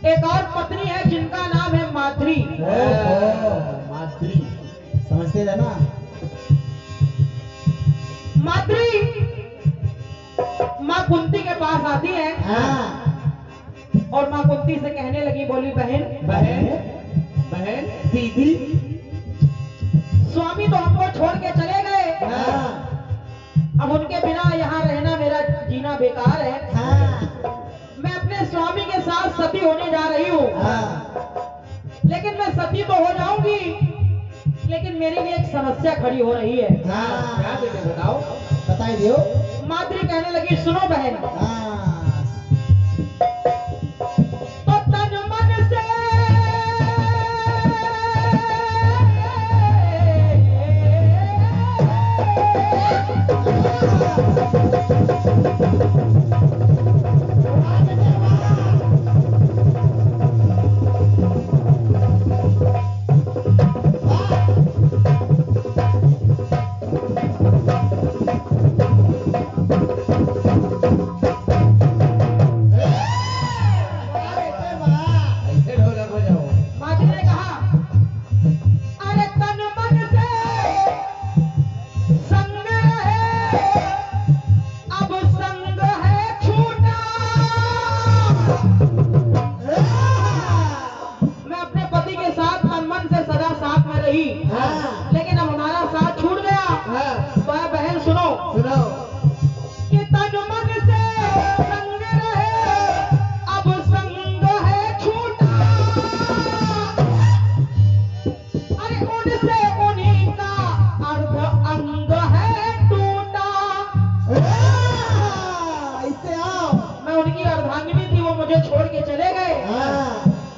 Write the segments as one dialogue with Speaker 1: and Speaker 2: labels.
Speaker 1: एक और पत्नी है जिनका नाम है माद्री।
Speaker 2: माद्री समझते थे ना।
Speaker 1: माद्री माँ कुंती के पास आती है और माँ कुंती से कहने लगी, बोली बहन
Speaker 2: बहन बहन दीदी,
Speaker 1: स्वामी तो हमको छोड़ के चले गए, अब उनके बिना यहाँ रहना मेरा जीना बेकार है। मैं अपने स्वामी के साथ सती होने जा रही हूँ, लेकिन मैं सती तो हो जाऊंगी, लेकिन मेरे लिए एक समस्या खड़ी हो रही है।
Speaker 2: क्या बेटे बताओ, बताई दियो।
Speaker 1: माद्री कहने लगी, सुनो बहन, तो तन मन से लेकिन अब हमारा साथ छूट गया। तो बहन सुनो, कि तन मन से संग रहे, अब संग है छूटा, अरे उनसे उन्हीं का अर्ध अंग है टूटा।
Speaker 2: ऐसे आओ,
Speaker 1: मैं उनकी अर्धांगिनी थी, वो मुझे छोड़ के चले गए।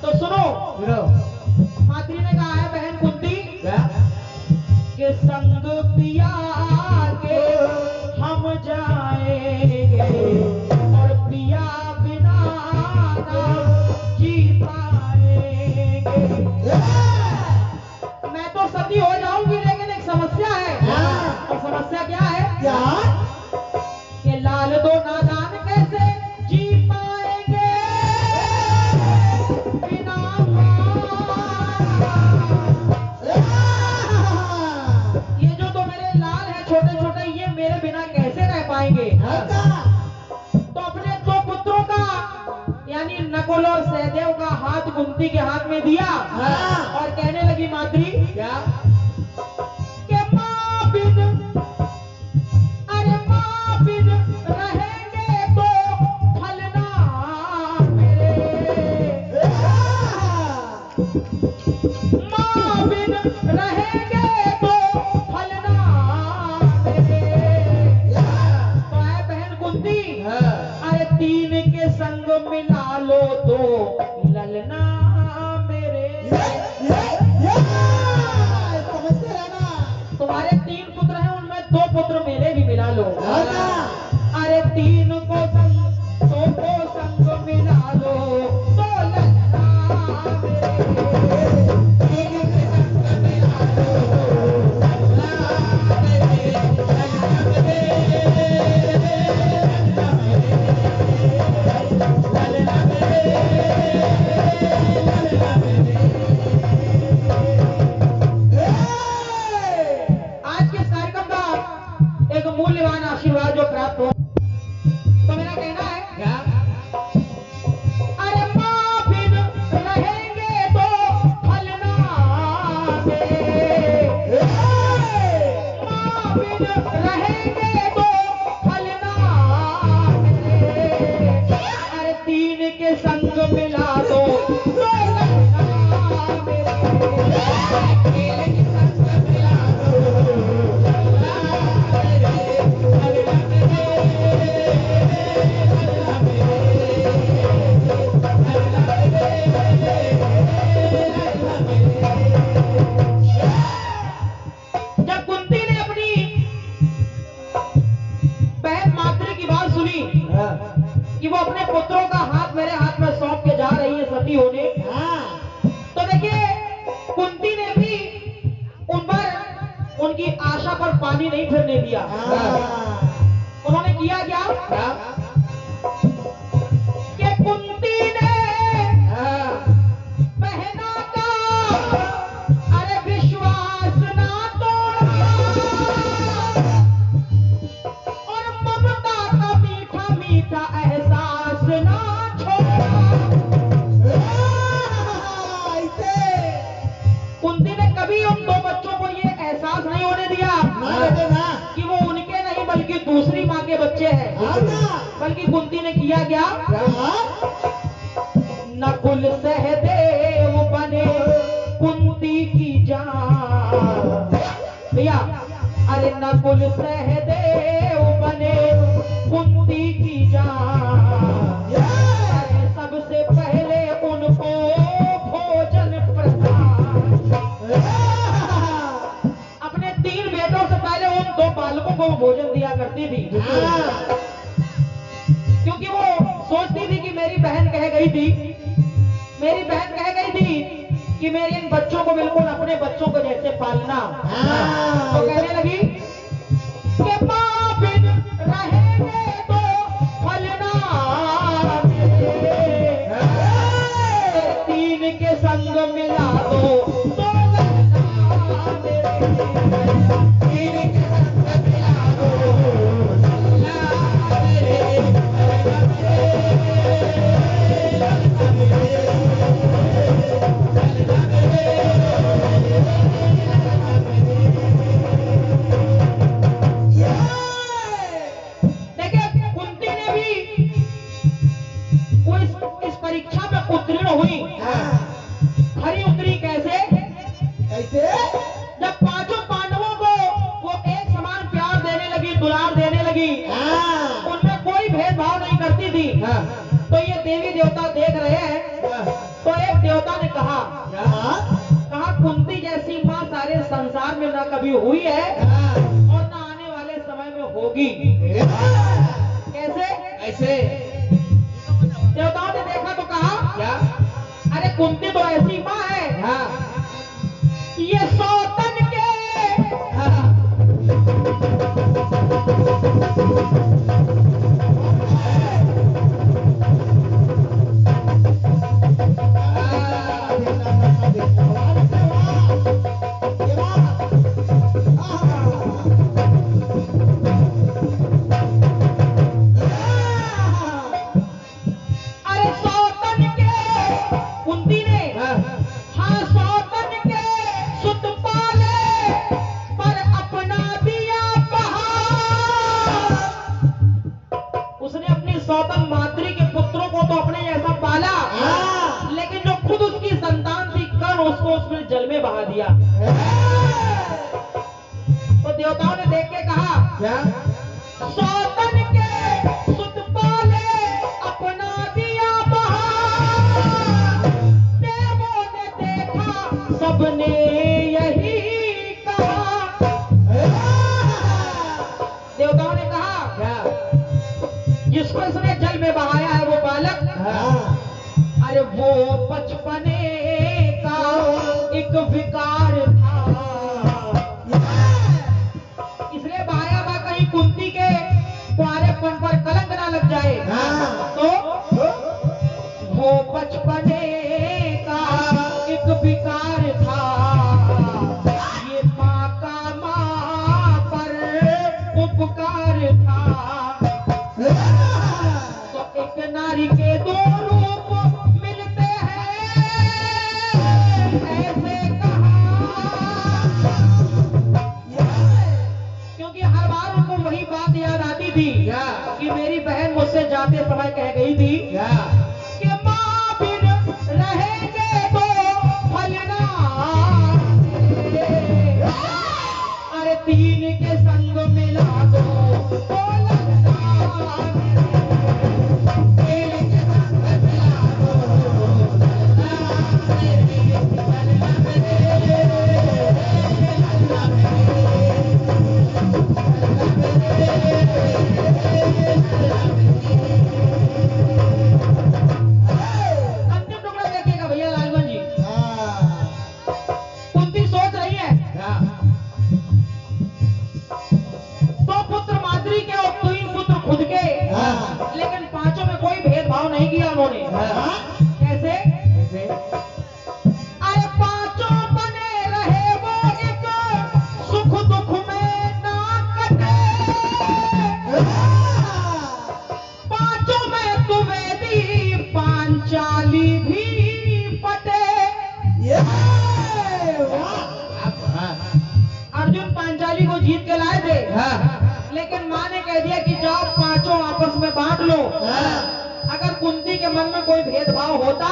Speaker 1: तो सुनो, माद्री ने कहा है बहन कुंती के संग पिया के हम जाएंगे, और पिया बिना ना जी पाएंगे। मैं तो सती हो जाऊंगी, लेकिन एक समस्या है। और समस्या क्या है?
Speaker 2: क्या?
Speaker 1: कि लाल दो नादान कैसे जी पाएंगे बिना छोटे छोटे, ये मेरे बिना कैसे रह पाएंगे? तो अपने दो कुंती के हाथ में दिया और कहने लगी माद्री
Speaker 2: क्या?
Speaker 1: कि माँ बिन, अरे माँ बिन रहेंगे तो फलना मेरे, माँ बिन रहेंगे तो फलना मेरे। तो है बहन कुंती, अरे तीन के संग मिला लो तो ललना मेरे।
Speaker 2: समझते रहना।
Speaker 1: तुम्हारे 3 पुत्र हैं, उनमें 2 पुत्र मेरे भी मिला लो। अरे 3 को संग, 2 को संग मिला लो तो ललना मेरे। 3 के संग मिला लो ललना मेरे, ललना मेरे, ललना मेरे, ललना मेरे। आज के इस कार्यक्रम का एक मूल्यवान आशीर्वाद जो प्राप्त हो, तो मेरा कहना है
Speaker 2: क्या?
Speaker 1: अरे माँ बिन रहेंगे तो फलना मेरे, माँ बिन रहेंगे तो फलना मेरे। अरे 3 के संग मिला दो तो ललना मेरे, 3 के संग मिला दो ललना मेरे, ललना मेरे, ललना मेरे, ललना मेरे। जब कुंती ने अपनी बहन माद्री की बात सुनी कि वो अपने पुत्रों का हाथ मेरे हाथ में सौंप के जा रही है सती होने, तो देखिए कुंती ने भी उन पर, उनकी आशा पर पानी नहीं फिरने दिया। उन्होंने किया क्या? कि कुंती ने बहना का अरे विश्वास ना तोड़ा और ममता का मीठा मीठा एहसास ना छोड़ा। कुंती ने कभी उन 2 बच्चों को ये एहसास नहीं होने दिया कि वो उनके नहीं बल्कि दूसरी माँ के बच्चे हैं। बल्कि कुंती ने किया क्या? नकुल सहदेव बने कुंती की जान। भैया, अरे नकुल सहदेव बने कुंती की जान। अरे सबसे पहले उनको भोजन प्रदान, अपने 3 बेटों से पहले उन 2 बालकों को भोजन दिया करती थी। क्योंकि वो सोचती थी कि मेरी बहन कह गई थी, मेरी बहन कह गई थी कि मेरे इन बच्चों को बिल्कुल अपने बच्चों को जैसे पालना। तो कहने लगी कि माँ बिन रहेंगे तो फलना मेरे, 3 के संग मिला दो तो ललना मेरे, 3 के संग मिला दो ललना मेरे, ललना मेरे, ललना मेरे, ललना मेरे। देखिए कुंती ने भी वो इस परीक्षा में उत्तीर्ण हुई। खरी उतरी कैसे? जब 5 पांडवों को वो एक समान प्यार देने लगी, दुलार देने लगी, उनमें कोई भेदभाव नहीं करती थी। तो ये देवी देवता देख रहे हैं। तो एक देवता ने कहा कुंती जैसी माँ सारे संसार में ना कभी हुई है और ना आने वाले समय में होगी। कैसे?
Speaker 2: ऐसे
Speaker 1: देवताओं ने देखा तो कहा
Speaker 2: क्या?
Speaker 1: अरे कुंती तो ऐसी माँ है, ये सौतन के सौतन माद्री के पुत्रों को तो अपने जैसा पाला, लेकिन जो खुद उसकी संतान थी कर्ण, उसको उसमें जल में बहा दिया। तो देवताओं ने देख के कहा,
Speaker 2: क्या?
Speaker 1: सौतन के सुत पाले अपना दिया बहा। देवों ने देखा सबने यही कहा। देवताओं ने कहा,
Speaker 2: क्या?
Speaker 1: जिसको इसने जल में बहाया है वो बालक, अरे वो बचपने का एक विकार था। इसलिए बहाया बा कहीं कुंती के कुंवारेपन पर कलंक ना लग जाए। तो वो बचपने का एक विकार था, ये माँ का माँ पर उपकार था। तो एक नारी के दो रूप मिलते हैं, ऐसे कहा। क्योंकि हर बार उनको वही बात याद आती थी कि मेरी बहन मुझसे जाते समय कह गई थी कि माँ बिन रहेंगे तो फलना। अरे तीन के संग मिला दो तो लगना। तीन के संग मिला अंतिम टुकड़ा देखिएगा भैया लालगंज जी। कुंती सोच रही है, दो पुत्र माद्री के और तीन पुत्र खुद के, लेकिन पांचों में कोई भेदभाव नहीं किया उन्होंने। कैसे? अरे पांचों बने रहे वो एक सुख दुख में ना कटे। पांचों में द्विवेदी पांचाली भी पटे। अर्जुन पांचाली को जीत के लाए थे, लेकिन माँ ने कह दिया कि जाओ पांचों आपस में बांट लो। अगर कुंती के मन में कोई भेदभाव होता